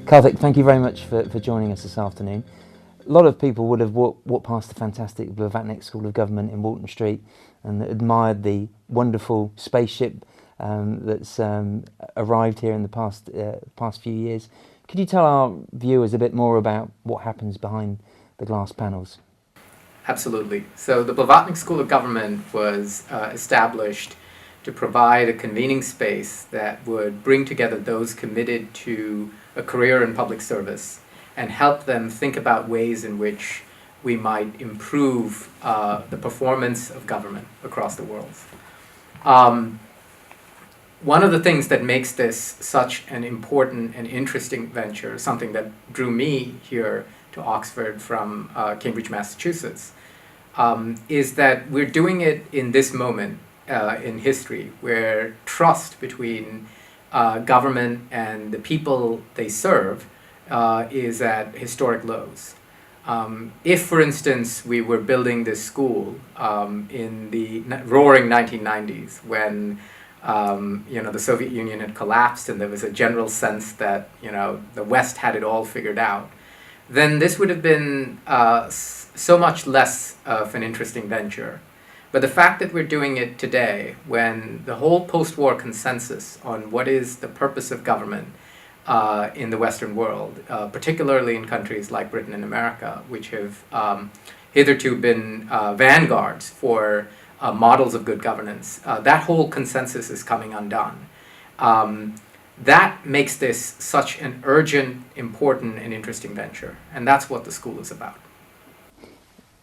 Karthik, thank you very much for joining us this afternoon. A lot of people would have walked past the fantastic Blavatnik School of Government in Walton Street and admired the wonderful spaceship that's arrived here in the past few years. Could you tell our viewers a bit more about what happens behind the glass panels? Absolutely. So the Blavatnik School of Government was established to provide a convening space that would bring together those committed to a career in public service and help them think about ways in which we might improve the performance of government across the world. One of the things that makes this such an important and interesting venture, something that drew me here to Oxford from Cambridge, Massachusetts, is that we're doing it in this moment in history where trust between government and the people they serve is at historic lows. If, for instance, we were building this school in the roaring 1990s when the Soviet Union had collapsed and there was a general sense that the West had it all figured out, then this would have been so much less of an interesting venture. But the fact that we're doing it today, when the whole post-war consensus on what is the purpose of government in the Western world, particularly in countries like Britain and America, which have hitherto been vanguards for models of good governance, that whole consensus is coming undone. That makes this such an urgent, important, and interesting venture, and that's what the school is about.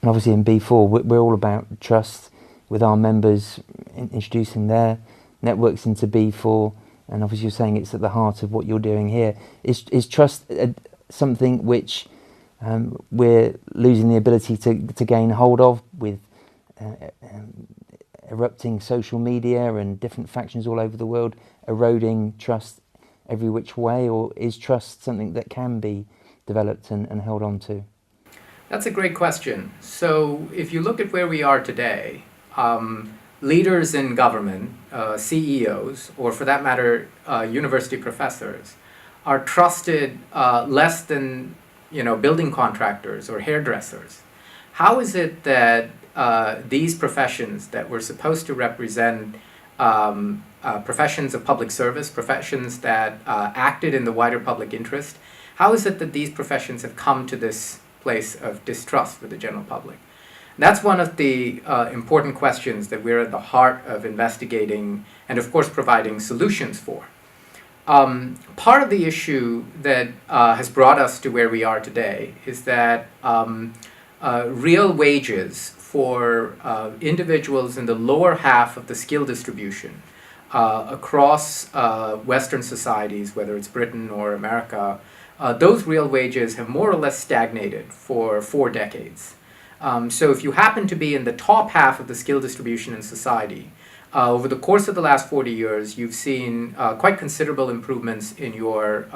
And obviously in B4, we're all about trust with our members introducing their networks into B4, and obviously you're saying it's at the heart of what you're doing here. Is trust something which we're losing the ability to gain hold of with erupting social media and different factions all over the world eroding trust every which way, or is trust something that can be developed and held on to? That's a great question. So if you look at where we are today, leaders in government, CEOs, or for that matter, university professors, are trusted less than building contractors or hairdressers. How is it that these professions that were supposed to represent professions of public service, professions that acted in the wider public interest, how is it that these professions have come to this place of distrust with the general public? That's one of the important questions that we're at the heart of investigating and, of course, providing solutions for. Part of the issue that has brought us to where we are today is that real wages for individuals in the lower half of the skill distribution across Western societies, whether it's Britain or America, those real wages have more or less stagnated for 4 decades. So if you happen to be in the top half of the skill distribution in society, over the course of the last 40 years, you've seen quite considerable improvements in your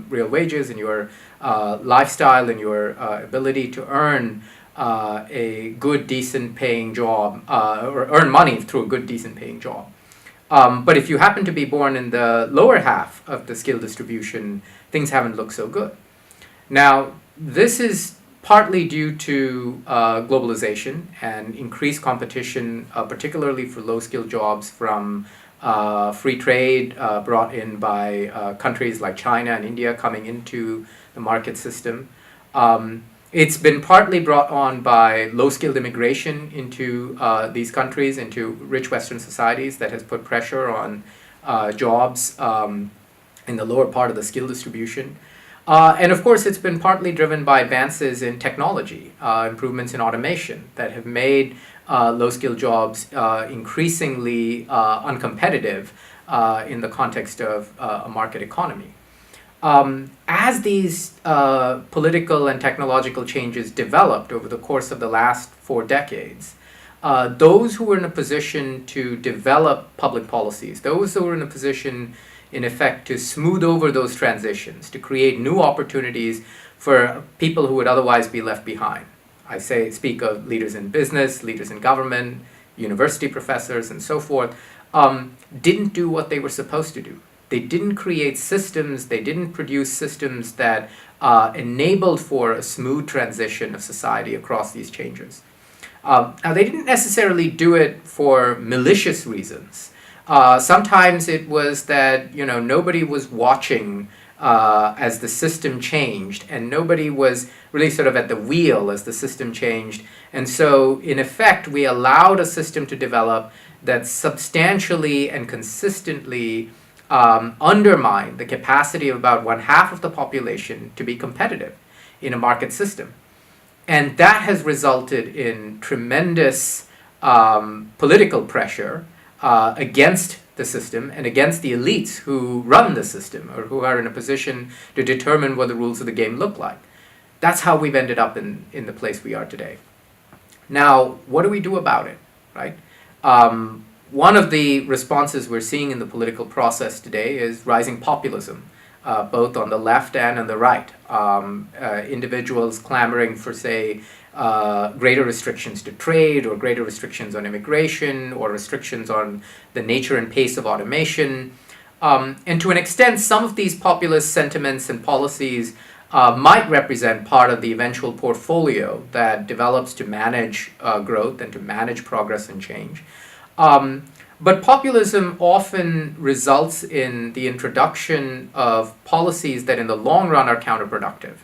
real wages, in your lifestyle, in your ability to earn a good, decent paying job, or earn money through a good, decent paying job. But if you happen to be born in the lower half of the skill distribution, things haven't looked so good. Now, this is partly due to globalization and increased competition, particularly for low-skilled jobs from free trade brought in by countries like China and India coming into the market system. It's been partly brought on by low-skilled immigration into these countries, into rich Western societies, that has put pressure on jobs in the lower part of the skill distribution. And of course, it's been partly driven by advances in technology, improvements in automation that have made low-skilled jobs increasingly uncompetitive in the context of a market economy. As these political and technological changes developed over the course of the last 4 decades, those who were in a position to develop public policies, those who were in a position in effect to smooth over those transitions, to create new opportunities for people who would otherwise be left behind. I speak of leaders in business, leaders in government, university professors, and so forth, didn't do what they were supposed to do. They didn't create systems, they didn't produce systems that enabled for a smooth transition of society across these changes. Now, they didn't necessarily do it for malicious reasons. Sometimes it was that nobody was watching as the system changed, and nobody was really sort of at the wheel as the system changed. And so, in effect, we allowed a system to develop that substantially and consistently undermined the capacity of about 1/2 of the population to be competitive in a market system. And that has resulted in tremendous political pressure against the system and against the elites who run the system or who are in a position to determine what the rules of the game look like. That's how we've ended up in the place we are today. Now, what do we do about it, right? One of the responses we're seeing in the political process today is rising populism, both on the left and on the right. Individuals clamoring for, say, greater restrictions to trade, or greater restrictions on immigration, or restrictions on the nature and pace of automation. And to an extent, some of these populist sentiments and policies might represent part of the eventual portfolio that develops to manage growth and to manage progress and change. But populism often results in the introduction of policies that in the long run are counterproductive,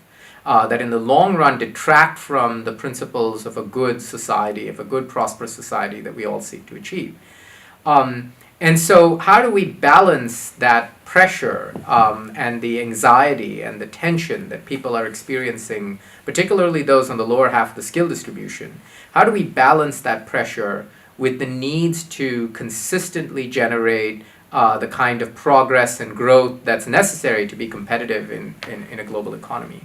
that in the long run detract from the principles of a good society, of a good prosperous society that we all seek to achieve. And so how do we balance that pressure and the anxiety and the tension that people are experiencing, particularly those on the lower half of the skill distribution? How do we balance that pressure with the needs to consistently generate the kind of progress and growth that's necessary to be competitive in a global economy?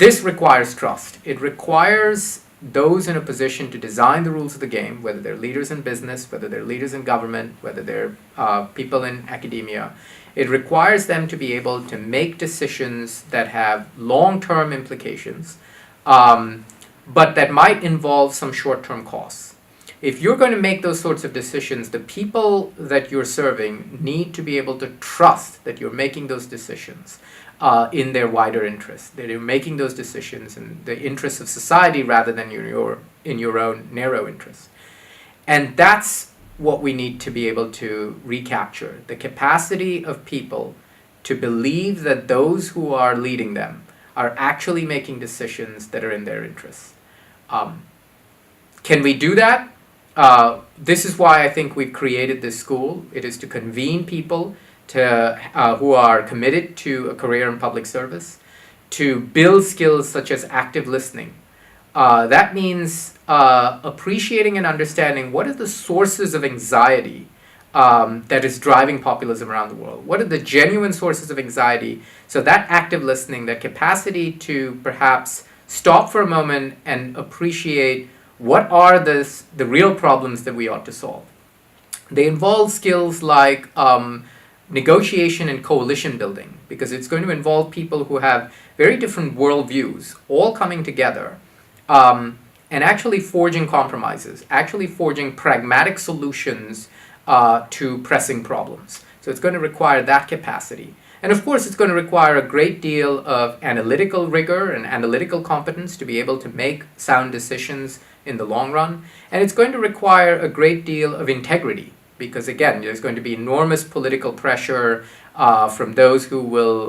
This requires trust. It requires those in a position to design the rules of the game, whether they're leaders in business, whether they're leaders in government, whether they're people in academia. It requires them to be able to make decisions that have long-term implications, but that might involve some short-term costs. If you're going to make those sorts of decisions, the people that you're serving need to be able to trust that you're making those decisions in their wider interests, that you're making those decisions in the interests of society rather than in your own narrow interests. And that's what we need to be able to recapture, the capacity of people to believe that those who are leading them are actually making decisions that are in their interests. Can we do that? This is why I think we've created this school. It is to convene people who are committed to a career in public service, to build skills such as active listening. That means appreciating and understanding what are the sources of anxiety that is driving populism around the world. What are the genuine sources of anxiety? So that active listening, that capacity to perhaps stop for a moment and appreciate what are the real problems that we ought to solve. They involve skills like negotiation and coalition building, because it's going to involve people who have very different worldviews all coming together and actually forging compromises, actually forging pragmatic solutions to pressing problems. So it's going to require that capacity. And of course, it's going to require a great deal of analytical rigor and analytical competence to be able to make sound decisions in the long run. And it's going to require a great deal of integrity, because again, there's going to be enormous political pressure from those who will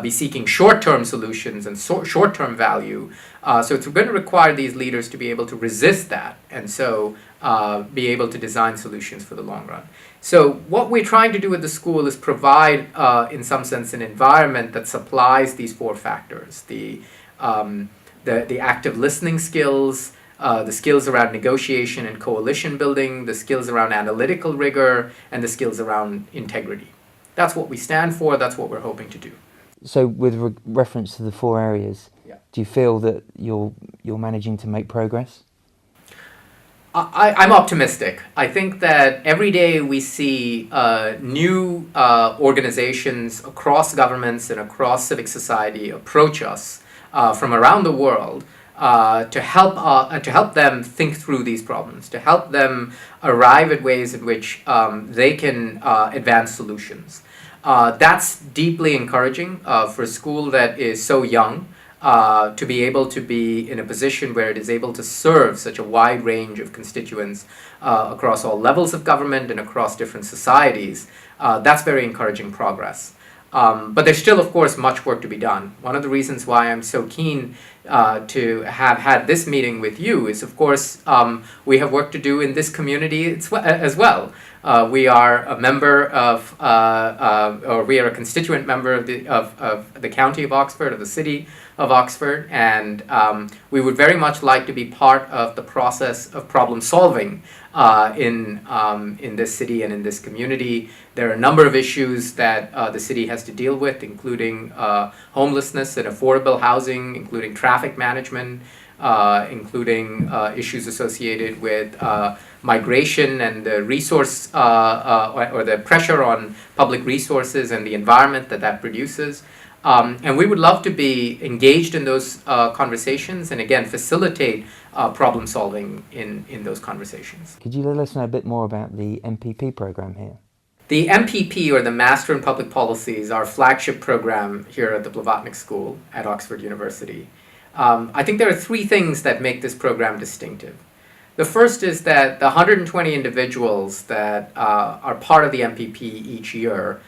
be seeking short-term solutions and short-term value. So it's going to require these leaders to be able to resist that, and so be able to design solutions for the long run. So what we're trying to do with the school is provide, in some sense, an environment that supplies these four factors: the active listening skills, the skills around negotiation and coalition building, the skills around analytical rigor, and the skills around integrity. That's what we stand for. That's what we're hoping to do. So with reference to the four areas, do you feel that you're managing to make progress? I'm optimistic. I think that every day we see new organizations across governments and across civic society approach us from around the world to help them think through these problems, to help them arrive at ways in which they can advance solutions. That's deeply encouraging for a school that is so young to be able to be in a position where it is able to serve such a wide range of constituents across all levels of government and across different societies. That's very encouraging progress. But there's still, of course, much work to be done. One of the reasons why I'm so keen to have had this meeting with you is, of course, we have work to do in this community as well. We are a member of, or we are a constituent member of the County of Oxford, of the City of Oxford, and we would very much like to be part of the process of problem solving in this city and in this community. There are a number of issues that the city has to deal with, including homelessness and affordable housing, including traffic management, including issues associated with migration and the resource or the pressure on public resources and the environment that produces. And we would love to be engaged in those conversations and again facilitate problem solving in those conversations. Could you let us know a bit more about the MPP program here? The MPP, or the Master in Public Policy, is our flagship program here at the Blavatnik School at Oxford University. I think there are three things that make this program distinctive. The first is that the 120 individuals that are part of the MPP each year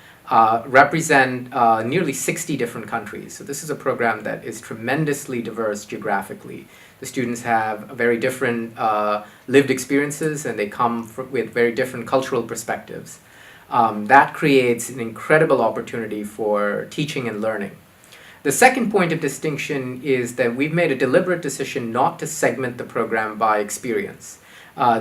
represent nearly 60 different countries. So this is a program that is tremendously diverse geographically. The students have very different lived experiences, and they come with very different cultural perspectives. That creates an incredible opportunity for teaching and learning. The second point of distinction is that we've made a deliberate decision not to segment the program by experience.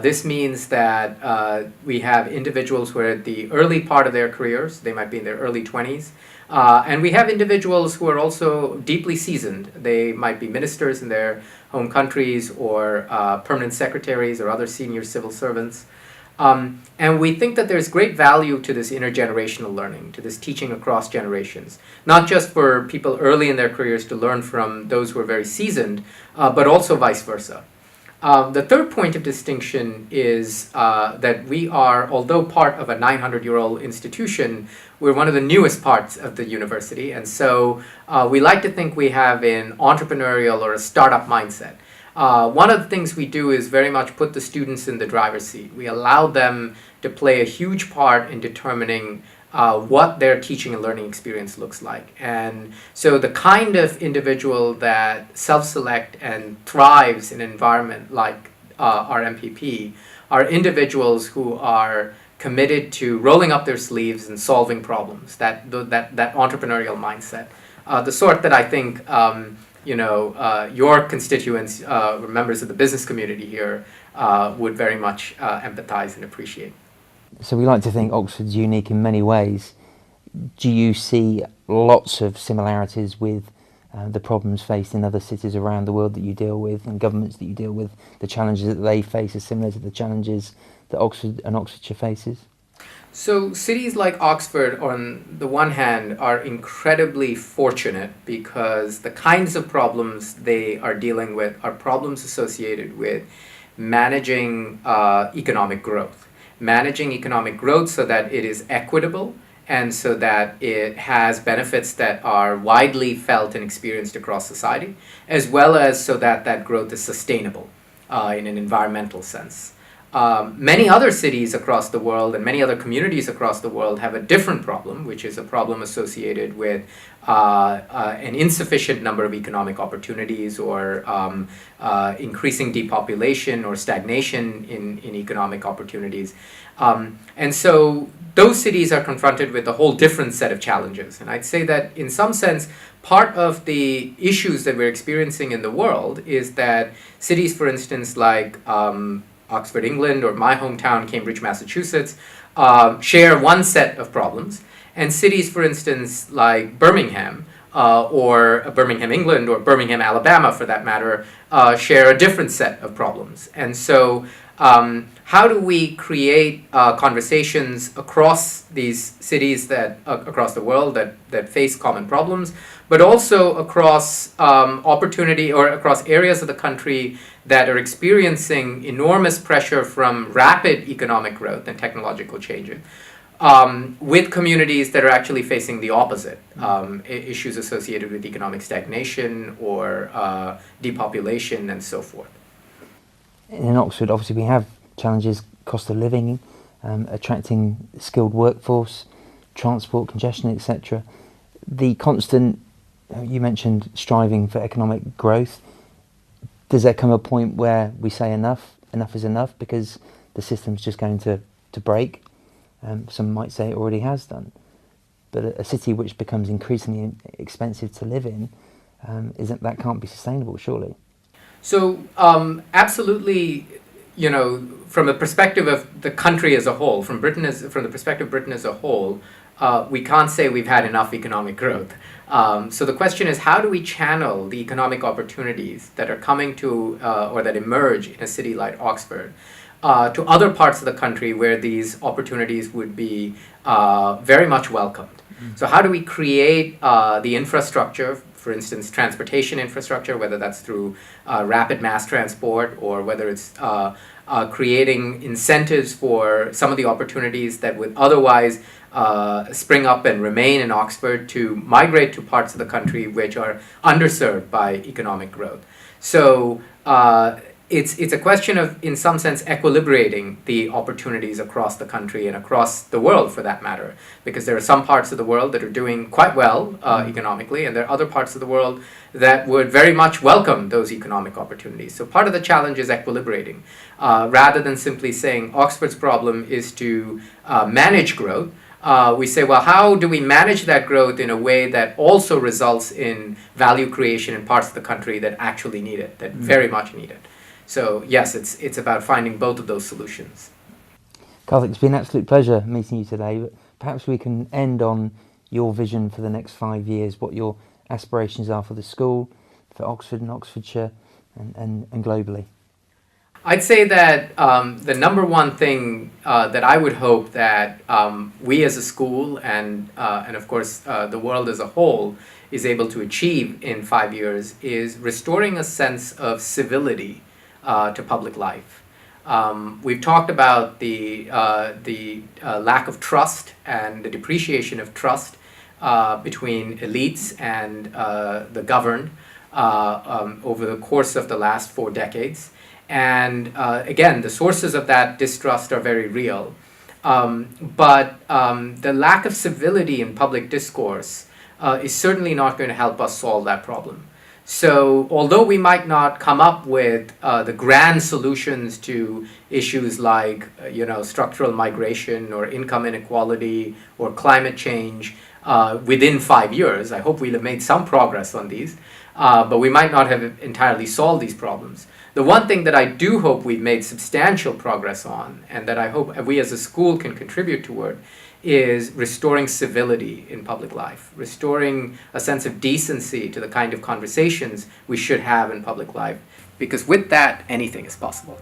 This means that we have individuals who are at the early part of their careers, they might be in their early 20s, and we have individuals who are also deeply seasoned. They might be ministers in their home countries or permanent secretaries or other senior civil servants. And we think that there's great value to this intergenerational learning, to this teaching across generations, not just for people early in their careers to learn from those who are very seasoned, but also vice versa. The third point of distinction is that we are, although part of a 900-year-old institution, we're one of the newest parts of the university, and so we like to think we have an entrepreneurial or a startup mindset. One of the things we do is very much put the students in the driver's seat. We allow them to play a huge part in determining what their teaching and learning experience looks like. And so the kind of individual that self-select and thrives in an environment like our MPP are individuals who are committed to rolling up their sleeves and solving problems, that entrepreneurial mindset. The sort that I think your constituents, members of the business community here, would very much empathize and appreciate. So we like to think Oxford's unique in many ways. Do you see lots of similarities with the problems faced in other cities around the world that you deal with and governments that you deal with? The challenges that they face are similar to the challenges that Oxford and Oxfordshire faces? So cities like Oxford, on the one hand, are incredibly fortunate because the kinds of problems they are dealing with are problems associated with managing economic growth. Managing economic growth so that it is equitable and so that it has benefits that are widely felt and experienced across society, as well as so that that growth is sustainable in an environmental sense. Many other cities across the world and many other communities across the world have a different problem, which is a problem associated with an insufficient number of economic opportunities or increasing depopulation or stagnation in economic opportunities. And so those cities are confronted with a whole different set of challenges. And I'd say that in some sense, part of the issues that we're experiencing in the world is that cities, for instance, like Oxford, England, or my hometown, Cambridge, Massachusetts, share one set of problems. And cities, for instance, like Birmingham, or Birmingham, England, or Birmingham, Alabama, for that matter, share a different set of problems. And so, how do we create conversations across these cities that across the world that face common problems, but also across opportunity or across areas of the country that are experiencing enormous pressure from rapid economic growth and technological changes, with communities that are actually facing the opposite, issues associated with economic stagnation or depopulation and so forth. In Oxford, obviously, we have challenges: cost of living, attracting skilled workforce, transport congestion, etc. The constant, you mentioned striving for economic growth. Does there come a point where we say enough is enough, because the system's just going to break? Some might say it already has done. But a city which becomes increasingly expensive to live in, that can't be sustainable, surely. So absolutely, from the perspective of the country as a whole, from the perspective of Britain as a whole, we can't say we've had enough economic growth. So the question is, how do we channel the economic opportunities that are coming to or that emerge in a city like Oxford to other parts of the country where these opportunities would be very much welcomed? So how do we create the infrastructure, for instance, transportation infrastructure, whether that's through rapid mass transport or whether it's creating incentives for some of the opportunities that would otherwise spring up and remain in Oxford to migrate to parts of the country which are underserved by economic growth. So it's a question of, in some sense, equilibrating the opportunities across the country and across the world, for that matter, because there are some parts of the world that are doing quite well economically, and there are other parts of the world that would very much welcome those economic opportunities. So part of the challenge is equilibrating, rather than simply saying Oxford's problem is to manage growth. We say, well, how do we manage that growth in a way that also results in value creation in parts of the country that actually need it, that very much need it? So yes, it's about finding both of those solutions. Karthik, it's been an absolute pleasure meeting you today. But perhaps we can end on your vision for the next 5 years, what your aspirations are for the school, for Oxford and Oxfordshire, and globally. I'd say that the number one thing that I would hope that we as a school and of course the world as a whole is able to achieve in 5 years is restoring a sense of civility to public life. We've talked about the lack of trust and the depreciation of trust between elites and the governed over the course of the last 4 decades. And again, the sources of that distrust are very real. But the lack of civility in public discourse is certainly not going to help us solve that problem. So although we might not come up with the grand solutions to issues like structural migration or income inequality or climate change within 5 years, I hope we'll have made some progress on these, but we might not have entirely solved these problems. The one thing that I do hope we've made substantial progress on, and that I hope we as a school can contribute toward, is restoring civility in public life, restoring a sense of decency to the kind of conversations we should have in public life, because with that, anything is possible.